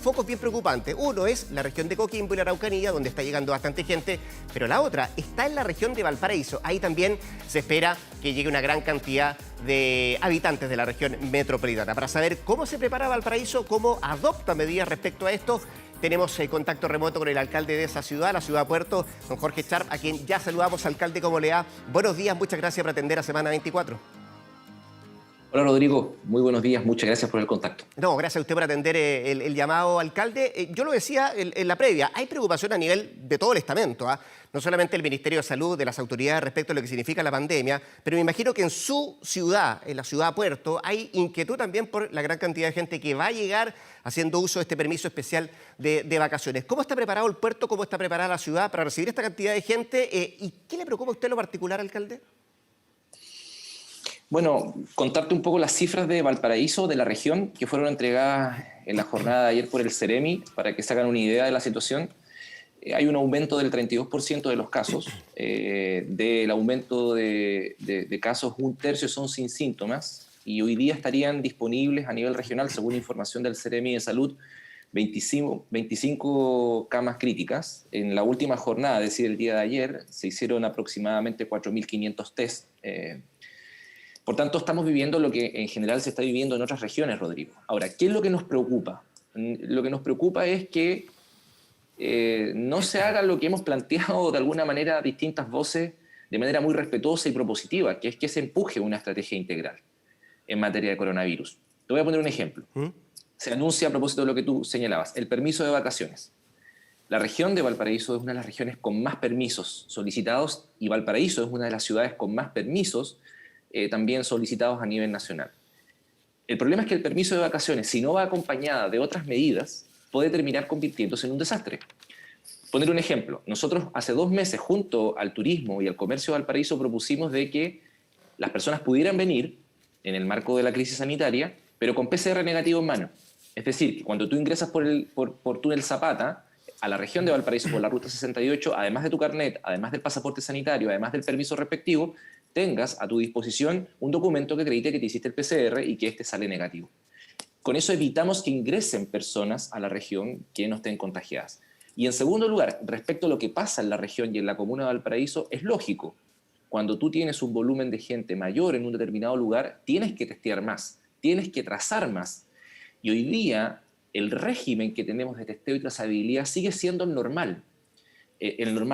focos bien preocupantes. Uno es la región de Coquimbo y la Araucanía, donde está llegando bastante gente, pero la otra está en la región de Valparaíso. Ahí también se espera que llegue una gran cantidad de habitantes de la región metropolitana. Para saber cómo se prepara Valparaíso, cómo adopta medidas respecto a esto, tenemos contacto remoto con el alcalde de esa ciudad, la ciudad Puerto, don Jorge Sharp, a quien ya saludamos. Alcalde, ¿cómo le va? Buenos días, muchas gracias por atender a Semana 24. Hola Rodrigo, muy buenos días, muchas gracias por el contacto. No, gracias a usted por atender el llamado, alcalde. Yo lo decía en la previa, hay preocupación a nivel de todo el estamento, ¿ah? No solamente el Ministerio de Salud, de las autoridades respecto a lo que significa la pandemia, pero me imagino que en su ciudad, en la ciudad Puerto, hay inquietud también por la gran cantidad de gente que va a llegar haciendo uso de este permiso especial de vacaciones. ¿Cómo está preparado el puerto, cómo está preparada la ciudad para recibir esta cantidad de gente? ¿Y qué le preocupa a usted en lo particular, alcalde? Bueno, contarte un poco las cifras de Valparaíso, de la región, que fueron entregadas en la jornada de ayer por el Ceremi, para que se hagan una idea de la situación. Hay un aumento del 32% de los casos. Del aumento de casos, un tercio son sin síntomas, y hoy día estarían disponibles a nivel regional, según información del Ceremi de Salud, 25 camas críticas. En la última jornada, es decir, el día de ayer, se hicieron aproximadamente 4.500 test. Por tanto, estamos viviendo lo que en general se está viviendo en otras regiones, Rodrigo. Ahora, ¿qué es lo que nos preocupa? Lo que nos preocupa es que no se haga lo que hemos planteado de alguna manera distintas voces de manera muy respetuosa y propositiva, que es que se empuje una estrategia integral en materia de coronavirus. Te voy a poner un ejemplo. Se anuncia, a propósito de lo que tú señalabas, el permiso de vacaciones. La región de Valparaíso es una de las regiones con más permisos solicitados, y Valparaíso es una de las ciudades con más permisos también solicitados a nivel nacional. El problema es que el permiso de vacaciones, si no va acompañada de otras medidas, puede terminar convirtiéndose en un desastre. Poner un ejemplo, nosotros hace 2 meses, junto al turismo y al comercio de Valparaíso, propusimos de que las personas pudieran venir en el marco de la crisis sanitaria, pero con PCR negativo en mano. Es decir, que cuando tú ingresas por túnel Zapata a la región de Valparaíso por la ruta 68, además de tu carnet, además del pasaporte sanitario, además del permiso respectivo, tengas a tu disposición un documento que acredite que te hiciste el PCR y que este sale negativo. Con eso evitamos que ingresen personas a la región que no estén contagiadas. Y en segundo lugar, respecto a lo que pasa en la región y en la comuna de Valparaíso, es lógico. Cuando tú tienes un volumen de gente mayor en un determinado lugar, tienes que testear más, tienes que trazar más. Y hoy día el régimen que tenemos de testeo y trazabilidad sigue siendo el normal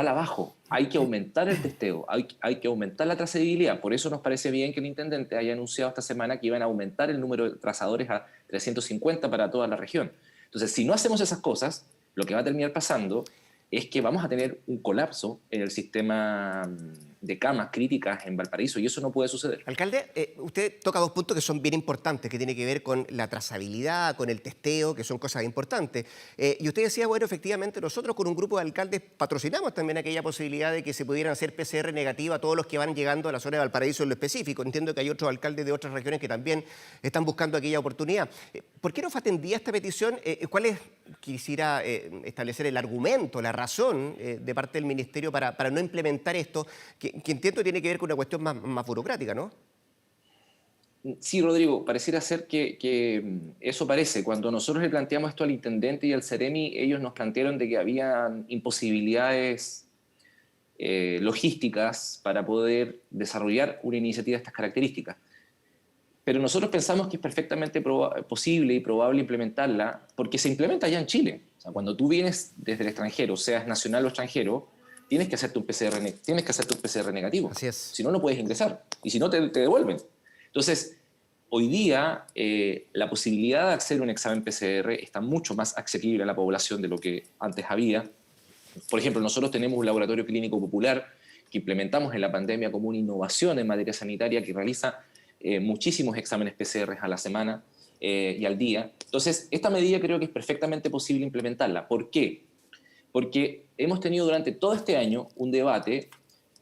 abajo. Hay que aumentar el testeo, hay que aumentar la trazabilidad. Por eso nos parece bien que el intendente haya anunciado esta semana que iban a aumentar el número de trazadores a 350 para toda la región. Entonces, si no hacemos esas cosas, lo que va a terminar pasando es que vamos a tener un colapso en el sistema de camas críticas en Valparaíso, y eso no puede suceder. Alcalde, usted toca 2 puntos que son bien importantes, que tiene que ver con la trazabilidad, con el testeo, que son cosas importantes. Y usted decía, bueno, efectivamente nosotros con un grupo de alcaldes patrocinamos también aquella posibilidad de que se pudieran hacer PCR negativa a todos los que van llegando a la zona de Valparaíso en lo específico. Entiendo que hay otros alcaldes de otras regiones que también están buscando aquella oportunidad. ¿Por qué no fue atendida esta petición? ¿Cuál es, quisiera establecer el argumento, la razón de parte del Ministerio para no implementar esto, que entiendo tiene que ver con una cuestión más burocrática, ¿no? Sí, Rodrigo, pareciera ser que eso parece. Cuando nosotros le planteamos esto al intendente y al Ceremi, ellos nos plantearon de que había imposibilidades logísticas para poder desarrollar una iniciativa de estas características. Pero nosotros pensamos que es perfectamente posible y probable implementarla, porque se implementa allá en Chile. O sea, cuando tú vienes desde el extranjero, seas nacional o extranjero, tienes que hacerte un PCR negativo. Así es. Si no, no puedes ingresar. Y si no, te devuelven. Entonces, hoy día la posibilidad de hacer un examen PCR está mucho más asequible a la población de lo que antes había. Por ejemplo, nosotros tenemos un laboratorio clínico popular que implementamos en la pandemia como una innovación en materia sanitaria que realiza muchísimos exámenes PCR a la semana y al día. Entonces, esta medida creo que es perfectamente posible implementarla. ¿Por qué? Porque hemos tenido durante todo este año un debate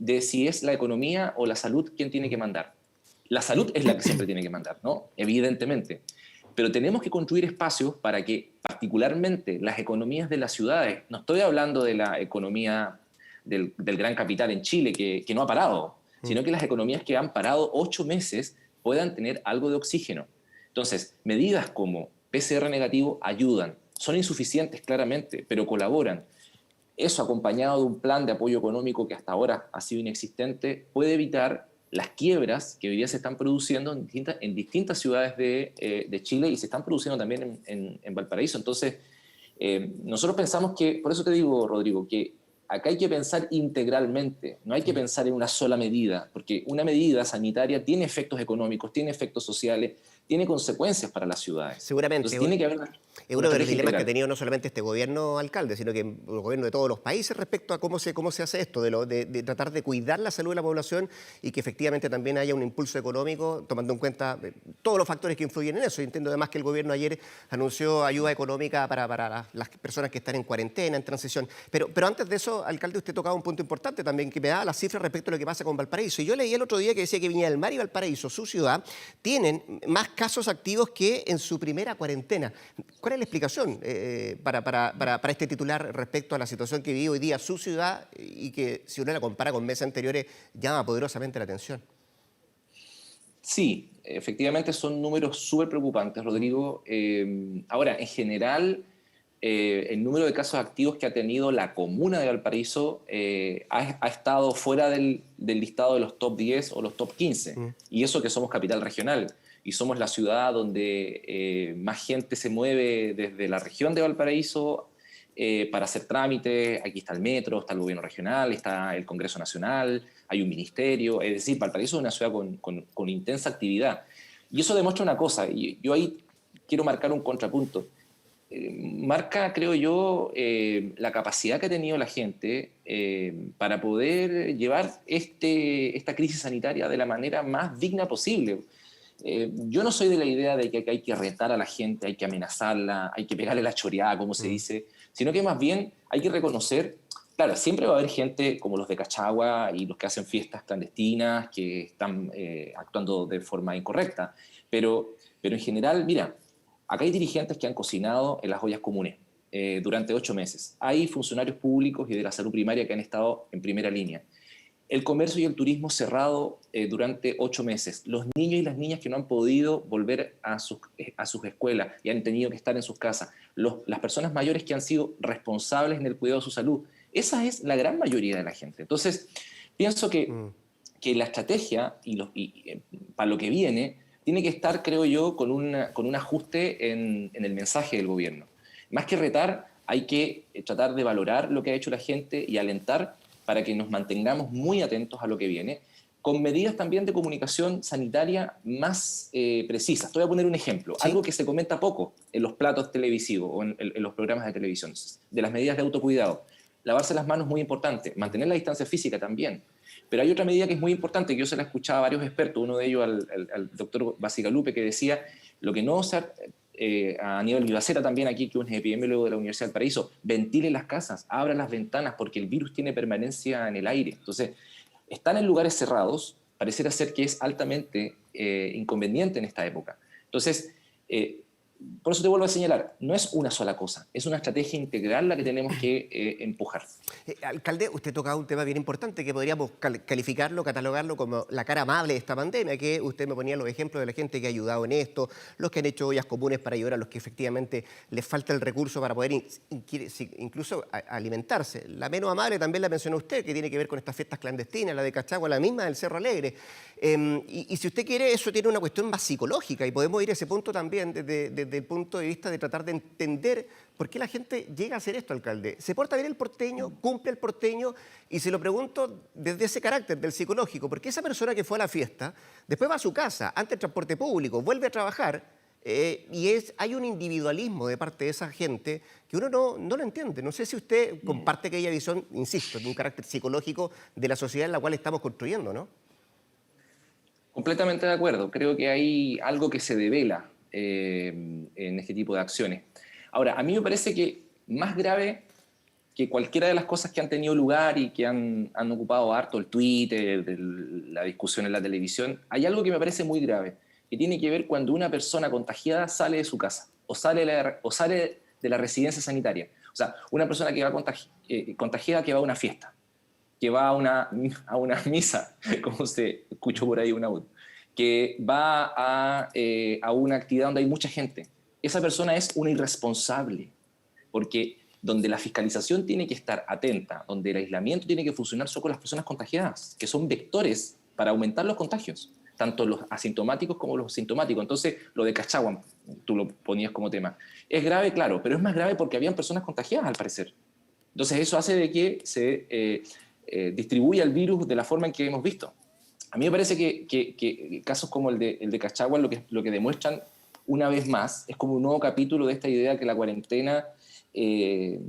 de si es la economía o la salud quien tiene que mandar. La salud es la que siempre tiene que mandar, ¿no? Evidentemente. Pero tenemos que construir espacios para que, particularmente, las economías de las ciudades, no estoy hablando de la economía del gran capital en Chile, que no ha parado, sino que las economías que han parado 8 meses puedan tener algo de oxígeno. Entonces, medidas como PCR negativo ayudan. son insuficientes claramente, pero colaboran. Eso, acompañado de un plan de apoyo económico que hasta ahora ha sido inexistente, puede evitar las quiebras que hoy día se están produciendo en distintas ciudades de Chile, y se están produciendo también en Valparaíso. Entonces, nosotros pensamos que, por eso te digo, Rodrigo, que acá hay que pensar integralmente, no hay que pensar en una sola medida, porque una medida sanitaria tiene efectos económicos, tiene efectos sociales, tiene consecuencias para las ciudades. Seguramente. Entonces tiene que haber Es una uno de los estrategia dilemas que ha integral. tenido no solamente este gobierno alcalde, sino que el gobierno de todos los países respecto a cómo se hace esto, de tratar de cuidar la salud de la población y que efectivamente también haya un impulso económico, tomando en cuenta todos los factores que influyen en eso. Y entiendo además que el gobierno ayer anunció ayuda económica para las personas que están en cuarentena, en transición. Pero antes de eso, alcalde, usted tocaba un punto importante también, que me da las cifras respecto a lo que pasa con Valparaíso. Y yo leí el otro día que decía que Viña del Mar y Valparaíso, su ciudad, tienen más casos activos que en su primera cuarentena. ¿Cuál es la explicación para este titular respecto a la situación que vive hoy día su ciudad y que, si uno la compara con meses anteriores, llama poderosamente la atención? Sí, efectivamente son números súper preocupantes, Rodrigo. Ahora, en general, el número de casos activos que ha tenido la comuna de Valparaíso ha estado fuera del listado de los top 10 o los top 15. Y eso que somos capital regional y somos la ciudad donde más gente se mueve desde la región de Valparaíso para hacer trámites. Aquí está el metro, está el gobierno regional, está el Congreso Nacional, hay un ministerio. Es decir, Valparaíso es una ciudad con intensa actividad. Y eso demuestra una cosa, y yo ahí quiero marcar un contrapunto. Marca, creo yo, la capacidad que ha tenido la gente para poder llevar esta crisis sanitaria de la manera más digna posible. Yo no soy de la idea de que hay que retar a la gente, hay que amenazarla, hay que pegarle la choreada, como se dice, sino que más bien hay que reconocer, claro, siempre va a haber gente como los de Cachagua y los que hacen fiestas clandestinas, que están actuando de forma incorrecta, pero en general, mira, acá hay dirigentes que han cocinado en las ollas comunes durante 8 meses. Hay funcionarios públicos y de la salud primaria que han estado en primera línea. El comercio y el turismo cerrado durante 8 meses. Los niños y las niñas que no han podido volver a sus escuelas y han tenido que estar en sus casas. Las personas mayores que han sido responsables en el cuidado de su salud. Esa es la gran mayoría de la gente. Entonces, pienso que la estrategia para lo que viene tiene que estar, creo yo, con un ajuste en el mensaje del gobierno. Más que retar, hay que tratar de valorar lo que ha hecho la gente y alentar para que nos mantengamos muy atentos a lo que viene, con medidas también de comunicación sanitaria más precisas. Te voy a poner un ejemplo, ¿Sí? algo que se comenta poco en los platos televisivos o en los programas de televisión, de las medidas de autocuidado. Lavarse las manos es muy importante, mantener la distancia física también. Pero hay otra medida que es muy importante, que yo se la escuchaba a varios expertos, uno de ellos al doctor Basigalupe, que decía, lo que no se a Aníbal Vivaceta también aquí, que es un epidemiólogo de la Universidad del Paraíso, ventile las casas, abra las ventanas, porque el virus tiene permanencia en el aire. Entonces, están en lugares cerrados, pareciera ser que es altamente inconveniente en esta época. Entonces, por eso te vuelvo a señalar, no es una sola cosa, es una estrategia integral la que tenemos que empujar. Alcalde, usted tocaba un tema bien importante que podríamos calificarlo, catalogarlo como la cara amable de esta pandemia, que usted me ponía los ejemplos de la gente que ha ayudado en esto, los que han hecho ollas comunes para ayudar a los que efectivamente les falta el recurso para poder incluso alimentarse. La menos amable también la mencionó usted, que tiene que ver con estas fiestas clandestinas, la de Cachagua, la misma del Cerro Alegre. Y si usted quiere, eso tiene una cuestión más psicológica y podemos ir a ese punto también desde el punto de vista de tratar de entender por qué la gente llega a hacer esto, alcalde. ¿Se porta bien el porteño? ¿Cumple el porteño? Y se lo pregunto desde ese carácter, del psicológico, porque esa persona que fue a la fiesta, después va a su casa, ante el transporte público, vuelve a trabajar, hay un individualismo de parte de esa gente que uno no lo entiende. No sé si usted comparte aquella visión, insisto, de un carácter psicológico de la sociedad en la cual estamos construyendo, ¿no? Completamente de acuerdo. Creo que hay algo que se devela en este tipo de acciones. Ahora, a mí me parece que más grave que cualquiera de las cosas que han tenido lugar y que han ocupado harto el Twitter, la discusión en la televisión, hay algo que me parece muy grave, que tiene que ver cuando una persona contagiada sale de su casa o sale de la residencia sanitaria. O sea, una persona que va contagiada que va a una fiesta, que va a una misa, como se escuchó por ahí un audio, que va a una actividad donde hay mucha gente. Esa persona es una irresponsable. porque donde la fiscalización tiene que estar atenta, donde el aislamiento tiene que funcionar son con las personas contagiadas, que son vectores para aumentar los contagios, tanto los asintomáticos como los sintomáticos. Entonces, lo de Cachagua, tú lo ponías como tema, es grave, claro, pero es más grave porque habían personas contagiadas, al parecer. Entonces, eso hace de que se distribuya el virus de la forma en que hemos visto. A mí me parece que casos como el de Cachagua lo que demuestran una vez más es como un nuevo capítulo de esta idea que la cuarentena el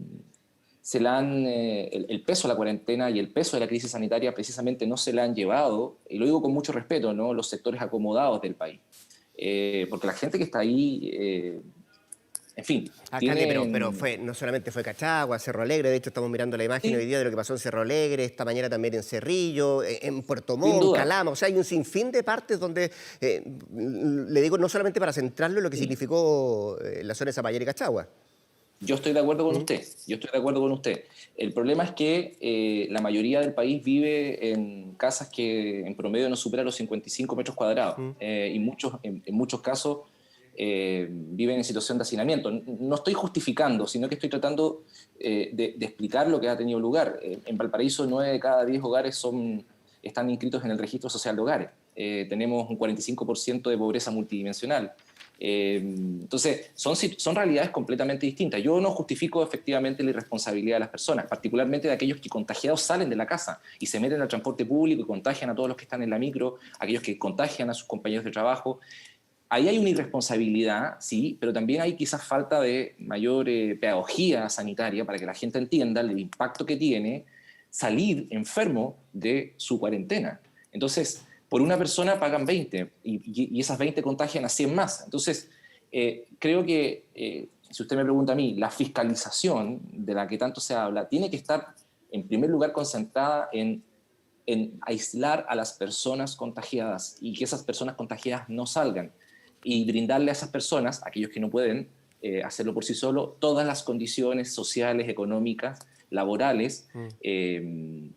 peso de la cuarentena y el peso de la crisis sanitaria precisamente no se la han llevado, y lo digo con mucho respeto, ¿no?, los sectores acomodados del país. Porque la gente que está ahí, en fin, Alcalde, pero no solamente fue Cachagua, Cerro Alegre, de hecho estamos mirando la imagen hoy sí, día de lo que pasó en Cerro Alegre, esta mañana también en Cerrillo, en Puerto sin Montt, duda. Calama, o sea, hay un sinfín de partes donde, le digo, no solamente para centrarlo en lo que Sí. significó la zona de Zapallar y Cachagua. Yo estoy de acuerdo con ¿Mm? usted, yo estoy de acuerdo con usted. El problema es que la mayoría del país vive en casas que en promedio no superan los 55 metros cuadrados ¿Mm? y en muchos casos viven en situación de hacinamiento. No estoy justificando, sino que estoy tratando de explicar lo que ha tenido lugar. En Valparaíso, 9 de cada 10 hogares están inscritos en el registro social de hogares. Tenemos un 45% de pobreza multidimensional. Entonces, son realidades completamente distintas. Yo no justifico efectivamente la irresponsabilidad de las personas, particularmente de aquellos que contagiados salen de la casa y se meten al transporte público y contagian a todos los que están en la micro, aquellos que contagian a sus compañeros de trabajo. Ahí hay una irresponsabilidad, sí, pero también hay quizás falta de mayor pedagogía sanitaria para que la gente entienda el impacto que tiene salir enfermo de su cuarentena. Entonces, por una persona pagan 20 y esas 20 contagian a 100 más. Entonces, creo que, si usted me pregunta a mí, la fiscalización de la que tanto se habla tiene que estar, en primer lugar, concentrada en aislar a las personas contagiadas y que esas personas contagiadas no salgan y brindarle a esas personas, aquellos que no pueden hacerlo por sí solo, todas las condiciones sociales, económicas, laborales,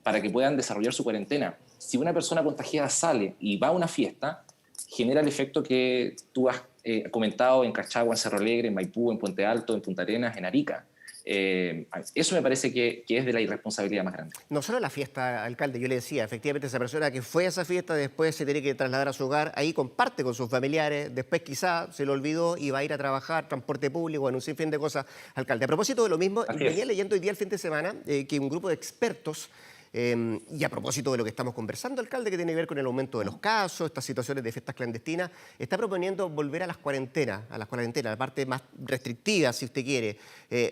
para que puedan desarrollar su cuarentena. Si una persona contagiada sale y va a una fiesta, genera el efecto que tú has comentado en Cachagua, en Cerro Alegre, en Maipú, en Puente Alto, en Punta Arenas, en Arica. Eso me parece que es de la irresponsabilidad más grande. No solo la fiesta, alcalde, yo le decía, efectivamente esa persona que fue a esa fiesta después se tiene que trasladar a su hogar, ahí comparte con sus familiares, después quizá se lo olvidó y va a ir a trabajar, transporte público, en un sinfín de cosas, alcalde. A propósito de lo mismo, Así venía es. leyendo hoy día el fin de semana que un grupo de expertos, y a propósito de lo que estamos conversando, alcalde, que tiene que ver con el aumento de los casos, estas situaciones de fiestas clandestinas, está proponiendo volver a las cuarentenas, la parte más restrictiva, si usted quiere,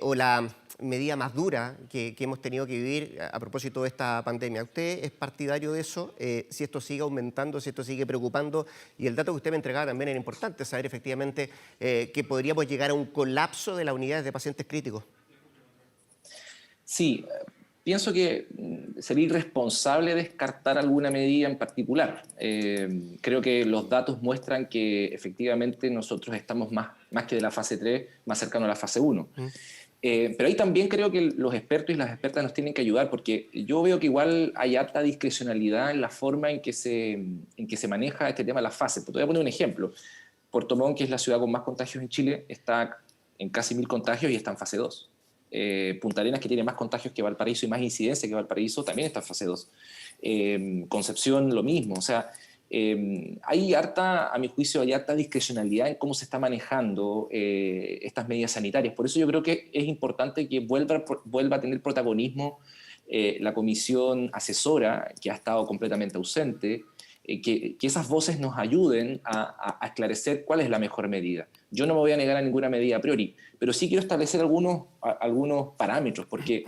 o la medida más dura que hemos tenido que vivir a propósito de esta pandemia. ¿Usted es partidario de eso? Si esto sigue aumentando, si esto sigue preocupando, y el dato que usted me entregaba también era importante, saber efectivamente que podríamos llegar a un colapso de las unidades de pacientes críticos. Sí, pienso que sería irresponsable descartar alguna medida en particular. Creo que los datos muestran que efectivamente nosotros estamos más que de la fase 3, más cercano a la fase 1. Pero ahí también creo que los expertos y las expertas nos tienen que ayudar, porque yo veo que igual hay harta discrecionalidad en la forma en que se maneja este tema de las fases. Te voy a poner un ejemplo. Puerto Montt, que es la ciudad con más contagios en Chile, está en casi 1000 contagios y está en fase 2. Punta Arenas, que tiene más contagios que Valparaíso y más incidencia que Valparaíso, también está en fase 2. Concepción, lo mismo. O sea, hay harta, a mi juicio, hay harta discrecionalidad en cómo se está manejando estas medidas sanitarias. Por eso yo creo que es importante que vuelva a tener protagonismo la comisión asesora, que ha estado completamente ausente, que esas voces nos ayuden a esclarecer cuál es la mejor medida. Yo no me voy a negar a ninguna medida a priori, pero sí quiero establecer algunos parámetros, porque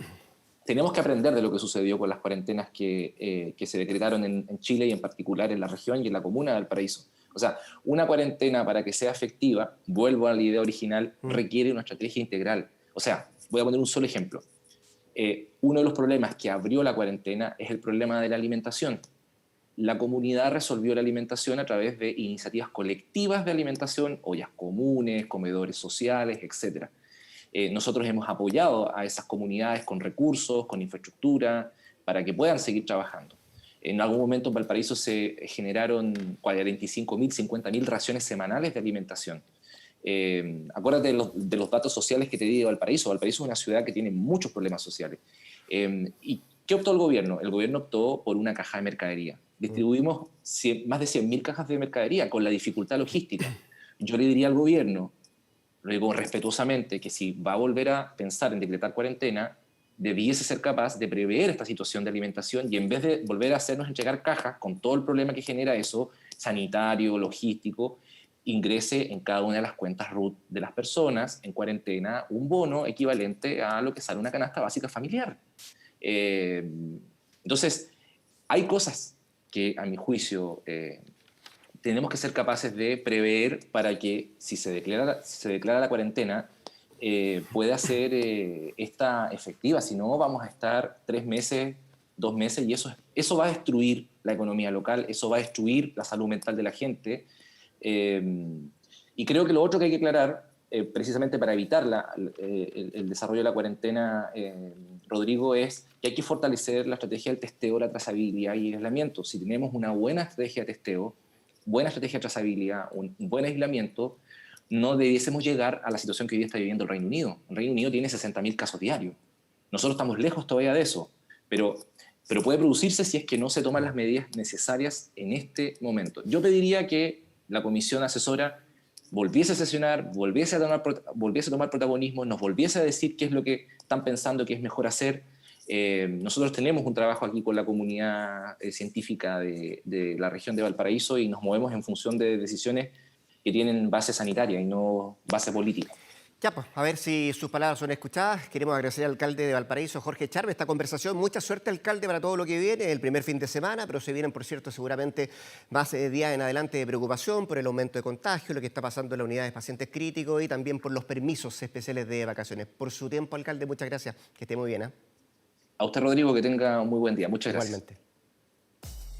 tenemos que aprender de lo que sucedió con las cuarentenas que se decretaron en Chile y en particular en la región y en la comuna de Valparaíso. O sea, una cuarentena para que sea efectiva, vuelvo a la idea original, requiere una estrategia integral. O sea, voy a poner un solo ejemplo. Uno de los problemas que abrió la cuarentena es el problema de la alimentación. La comunidad resolvió la alimentación a través de iniciativas colectivas de alimentación, ollas comunes, comedores sociales, etc. Nosotros hemos apoyado a esas comunidades con recursos, con infraestructura, para que puedan seguir trabajando. En algún momento en Valparaíso se generaron 45.000, 50.000 raciones semanales de alimentación. Acuérdate de los datos sociales que te di de Valparaíso. Valparaíso es una ciudad que tiene muchos problemas sociales. ¿Y qué optó el gobierno? El gobierno optó por una caja de mercadería. Distribuimos más de 100.000 cajas de mercadería con la dificultad logística. Yo le diría al gobierno, lo digo respetuosamente, que si va a volver a pensar en decretar cuarentena, debiese ser capaz de prever esta situación de alimentación y en vez de volver a hacernos entregar cajas con todo el problema que genera eso, sanitario, logístico, ingrese en cada una de las cuentas RUT de las personas en cuarentena un bono equivalente a lo que sale una canasta básica familiar. Entonces, hay cosas que a mi juicio tenemos que ser capaces de prever para que si se declara la cuarentena pueda ser esta efectiva. Si no, vamos a estar 3 meses, 2 meses y eso va a destruir la economía local, eso va a destruir la salud mental de la gente. Y creo que lo otro que hay que aclarar, precisamente para evitar el desarrollo de la cuarentena, Rodrigo, es que hay que fortalecer la estrategia del testeo, la trazabilidad y el aislamiento. Si tenemos una buena estrategia de testeo, buena estrategia de trazabilidad, un buen aislamiento, no debiésemos llegar a la situación que hoy está viviendo el Reino Unido. El Reino Unido tiene 60.000 casos diarios. Nosotros estamos lejos todavía de eso, pero puede producirse si es que no se toman las medidas necesarias en este momento. Yo pediría que la comisión asesora volviese a sesionar, volviese a tomar protagonismo, nos volviese a decir qué es lo que están pensando que es mejor hacer. Nosotros tenemos un trabajo aquí con la comunidad científica de la región de Valparaíso y nos movemos en función de decisiones que tienen base sanitaria y no base política. Ya, pues, a ver si sus palabras son escuchadas. Queremos agradecer al alcalde de Valparaíso, Jorge Charve, esta conversación. Mucha suerte, alcalde, para todo lo que viene, el primer fin de semana, pero se vienen, por cierto, seguramente más días en adelante de preocupación por el aumento de contagio, lo que está pasando en la unidad de pacientes críticos y también por los permisos especiales de vacaciones. Por su tiempo, alcalde, muchas gracias. Que esté muy bien. A usted, Rodrigo, que tenga un muy buen día. Muchas gracias. Igualmente.